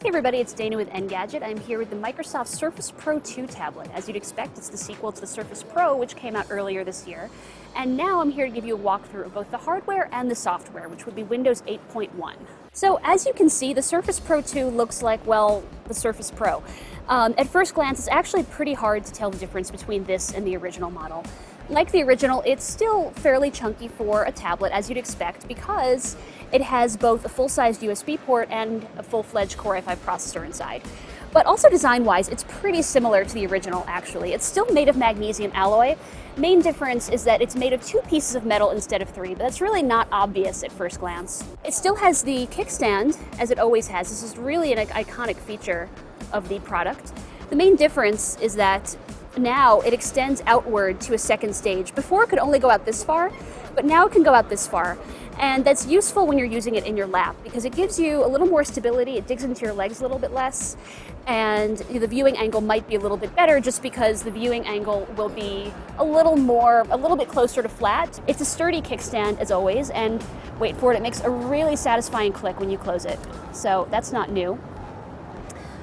Hey everybody, it's Dana with Engadget. I'm here with the Microsoft Surface Pro 2 tablet. As you'd expect, it's the sequel to the Surface Pro, which came out earlier this year. And now I'm here to give you a walkthrough of both the hardware and the software, which would be Windows 8.1. So as you can see, the Surface Pro 2 looks like, well, the Surface Pro. At first glance, it's actually pretty hard to tell the difference between this and the original model. Like the original, it's still fairly chunky for a tablet, as you'd expect, because it has both a full-sized USB port and a full-fledged Core i5 processor inside. But also design-wise, it's pretty similar to the original, actually. It's still made of magnesium alloy. Main difference is that it's made of 2 pieces of metal instead of 3, but that's really not obvious at first glance. It still has the kickstand, as it always has. This is really an iconic feature of the product. The main difference is that now it extends outward to a second stage. Before it could only go out this far, but now it can go out this far. And that's useful when you're using it in your lap because it gives you a little more stability, it digs into your legs a little bit less, and the viewing angle might be a little bit better just because the viewing angle will be a little bit closer to flat. It's a sturdy kickstand as always, and wait for it, it makes a really satisfying click when you close it. So that's not new.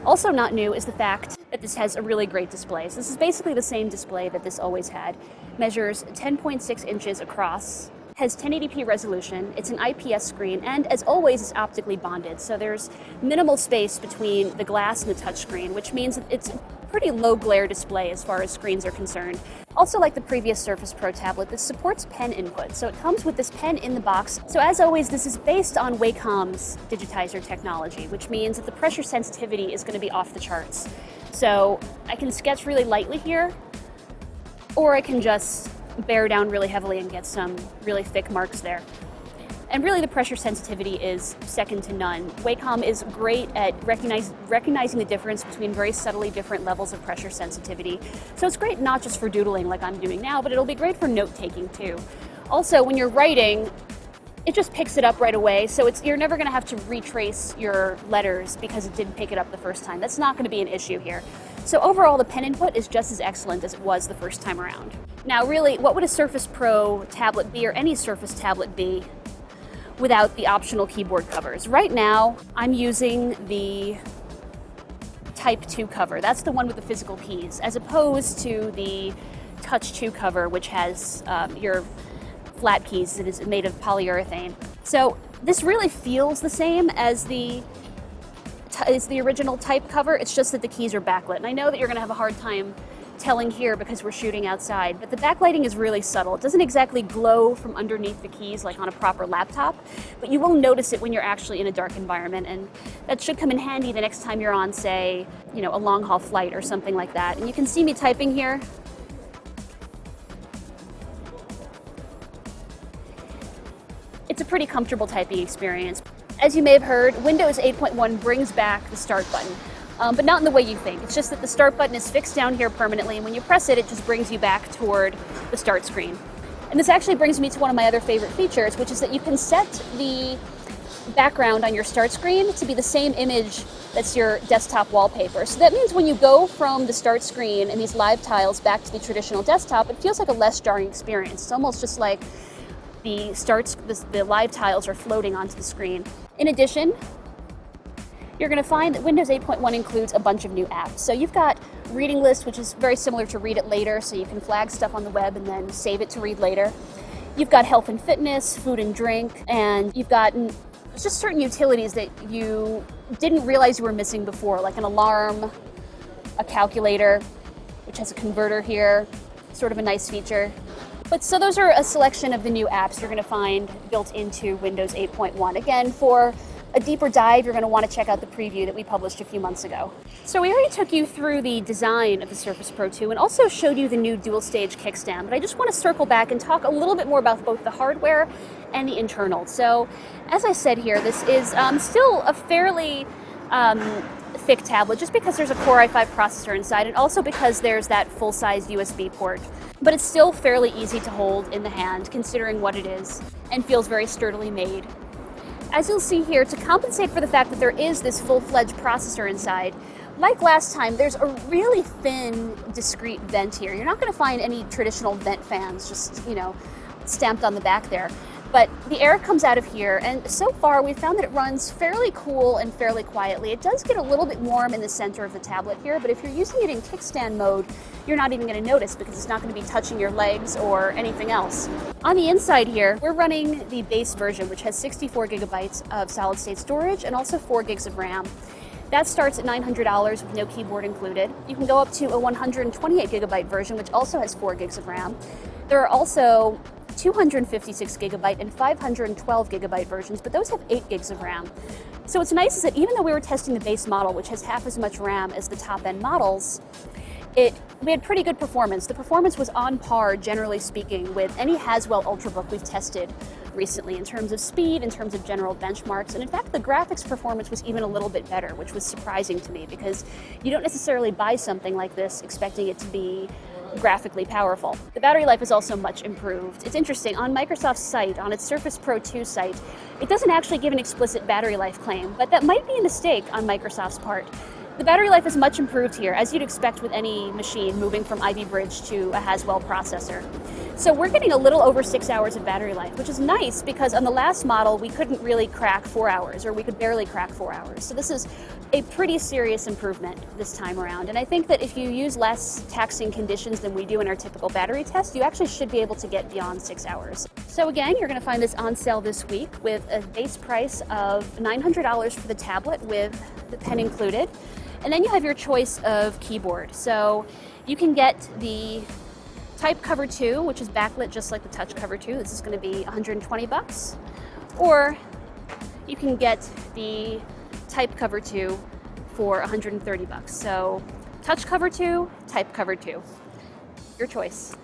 Also not new is the fact that this has a really great display. So this is basically the same display that this always had. Measures 10.6 inches across, has 1080p resolution, it's an IPS screen, and as always is optically bonded. So there's minimal space between the glass and the touchscreen, which means that it's a pretty low glare display as far as screens are concerned. Also, like the previous Surface Pro tablet, this supports pen input. So it comes with this pen in the box. So as always, this is based on Wacom's digitizer technology, which means that the pressure sensitivity is going to be off the charts. So I can sketch really lightly here, or I can just bear down really heavily and get some really thick marks there. And really the pressure sensitivity is second to none. Wacom is great at recognizing the difference between very subtly different levels of pressure sensitivity. So it's great not just for doodling like I'm doing now, but it'll be great for note-taking too. Also, when you're writing, it just picks it up right away, so you're never going to have to retrace your letters because it didn't pick it up the first time. That's not going to be an issue here. So overall, the pen input is just as excellent as it was the first time around. Now really, what would a Surface Pro tablet be, or any Surface tablet be, without the optional keyboard covers? Right now, I'm using the Type 2 cover. That's the one with the physical keys, as opposed to the Touch 2 cover, which has your flat keys. It is made of polyurethane. So this really feels the same as the original Type cover. It's just that the keys are backlit. And I know that you're going to have a hard time telling here because we're shooting outside, but the backlighting is really subtle. It doesn't exactly glow from underneath the keys like on a proper laptop, but you will notice it when you're actually in a dark environment, and that should come in handy the next time you're on, say, a long-haul flight or something like that. And you can see me typing here. It's a pretty comfortable typing experience. As you may have heard, Windows 8.1 brings back the Start button. But not in the way you think. It's just that the Start button is fixed down here permanently, and when you press it, it just brings you back toward the Start screen. And this actually brings me to one of my other favorite features, which is that you can set the background on your Start screen to be the same image that's your desktop wallpaper. So that means when you go from the Start screen and these live tiles back to the traditional desktop, it feels like a less jarring experience. It's almost just like the live tiles are floating onto the screen. In addition, you're going to find that Windows 8.1 includes a bunch of new apps. So you've got Reading List, which is very similar to Read It Later, so you can flag stuff on the web and then save it to read later. You've got Health and Fitness, Food and Drink, and you've got just certain utilities that you didn't realize you were missing before, like an alarm, a calculator, which has a converter here, sort of a nice feature. But so those are a selection of the new apps you're going to find built into Windows 8.1. Again, for a deeper dive, you're going to want to check out the preview that we published a few months ago. So we already took you through the design of the Surface Pro 2 and also showed you the new dual-stage kickstand, but I just want to circle back and talk a little bit more about both the hardware and the internals. So as I said here, this is still a fairly thick tablet just because there's a Core i5 processor inside and also because there's that full-size USB port. But it's still fairly easy to hold in the hand considering what it is and feels very sturdily made. As you'll see here, to compensate for the fact that there is this full-fledged processor inside, like last time, there's a really thin, discrete vent here. You're not going to find any traditional vent fans just, stamped on the back there. But the air comes out of here, and so far we've found that it runs fairly cool and fairly quietly. It does get a little bit warm in the center of the tablet here, but if you're using it in kickstand mode, you're not even going to notice because it's not going to be touching your legs or anything else. On the inside here, we're running the base version, which has 64 gigabytes of solid state storage and also 4 gigs of RAM. That starts at $900 with no keyboard included. You can go up to a 128 gigabyte version, which also has 4 gigs of RAM. There are also 256 gigabyte and 512 gigabyte versions, but those have 8 gigs of RAM. So what's nice is that even though we were testing the base model, which has half as much RAM as the top end models, we had pretty good performance. The performance was on par, generally speaking, with any Haswell Ultrabook we've tested recently in terms of speed, in terms of general benchmarks, and in fact the graphics performance was even a little bit better, which was surprising to me because you don't necessarily buy something like this expecting it to be graphically powerful. The battery life is also much improved. It's interesting, on Microsoft's site, on its Surface Pro 2 site, it doesn't actually give an explicit battery life claim, but that might be a mistake on Microsoft's part. The battery life is much improved here, as you'd expect with any machine moving from Ivy Bridge to a Haswell processor. So we're getting a little over 6 hours of battery life, which is nice because on the last model we couldn't really crack 4 hours, or we could barely crack 4 hours. So this is a pretty serious improvement this time around. And I think that if you use less taxing conditions than we do in our typical battery test, you actually should be able to get beyond 6 hours. So again, you're going to find this on sale this week with a base price of $900 for the tablet with the pen included. And then you have your choice of keyboard. So you can get the Type Cover 2, which is backlit just like the Touch Cover 2. This is going to be $120. Or you can get the Type Cover 2 for $130. So Touch Cover 2, Type Cover 2. Your choice.